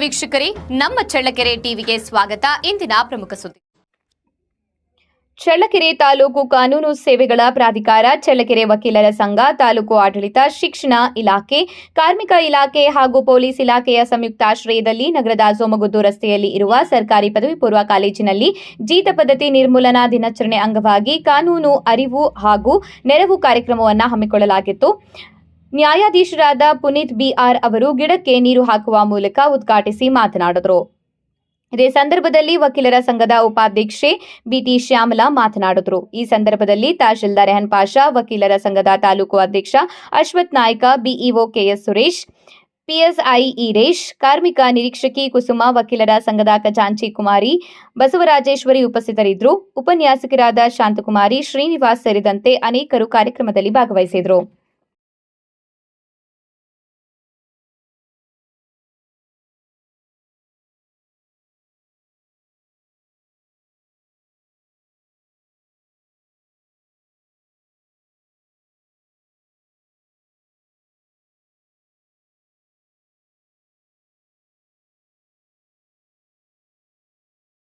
ವೀಕ್ಷಕರೇ, ನಮ್ಮ ಚಳ್ಳಕೆರೆ ಟಿವಿಗೆ ಸ್ವಾಗತ. ಇಂದಿನ ಪ್ರಮುಖ ಸುದ್ದಿ. ಚಳ್ಳಕೆರೆ ತಾಲೂಕು ಕಾನೂನು ಸೇವೆಗಳ ಪ್ರಾಧಿಕಾರ, ಚಳ್ಳಕೆರೆ ವಕೀಲರ ಸಂಘ, ತಾಲೂಕು ಆಡಳಿತ, ಶಿಕ್ಷಣ ಇಲಾಖೆ, ಕಾರ್ಮಿಕ ಇಲಾಖೆ ಹಾಗೂ ಪೊಲೀಸ್ ಇಲಾಖೆಯ ಸಂಯುಕ್ತಾಶ್ರಯದಲ್ಲಿ ನಗರದ ಸೋಮಗುದ್ದು ರಸ್ತೆಯಲ್ಲಿ ಇರುವ ಸರ್ಕಾರಿ ಪದವಿ ಪೂರ್ವ ಕಾಲೇಜಿನಲ್ಲಿ ಜೀತ ಪದ್ಧತಿ ನಿರ್ಮೂಲನಾ ದಿನಾಚರಣೆ ಅಂಗವಾಗಿ ಕಾನೂನು ಅರಿವು ಹಾಗೂ ನೆರವು ಕಾರ್ಯಕ್ರಮವನ್ನು ಹಮ್ಮಿಕೊಳ್ಳಲಾಗಿತ್ತು. ನ್ಯಾಯಾಧೀಶರಾದ ಪುನೀತ್ ಬಿಆರ್ ಅವರು ಗಿಡಕ್ಕೆ ನೀರು ಹಾಕುವ ಮೂಲಕ ಉದ್ಘಾಟಿಸಿ ಮಾತನಾಡಿದರು. ಇದೇ ಸಂದರ್ಭದಲ್ಲಿ ವಕೀಲರ ಸಂಘದ ಉಪಾಧ್ಯಕ್ಷೆ ಬಿಟಿ ಶ್ಯಾಮಲಾ ಮಾತನಾಡಿದರು. ಈ ಸಂದರ್ಭದಲ್ಲಿ ತಹಶೀಲ್ದಾರ್ ರೆಹನ್ ಪಾಷಾ, ವಕೀಲರ ಸಂಘದ ತಾಲೂಕು ಅಧ್ಯಕ್ಷ Ashwath Naik, BEO KS Suresh, PSI Eresh, ಕಾರ್ಮಿಕ ನಿರೀಕ್ಷಕಿ ಕುಸುಮ, ವಕೀಲರ ಸಂಘದ ಖಜಾಂಚಿ ಕುಮಾರಿ ಬಸವರಾಜೇಶ್ವರಿ ಉಪಸ್ಥಿತರಿದ್ದರು. ಉಪನ್ಯಾಸಕರಾದ ಶಾಂತಕುಮಾರಿ, ಶ್ರೀನಿವಾಸ್ ಸೇರಿದಂತೆ ಅನೇಕರು ಕಾರ್ಯಕ್ರಮದಲ್ಲಿ ಭಾಗವಹಿಸಿದರು.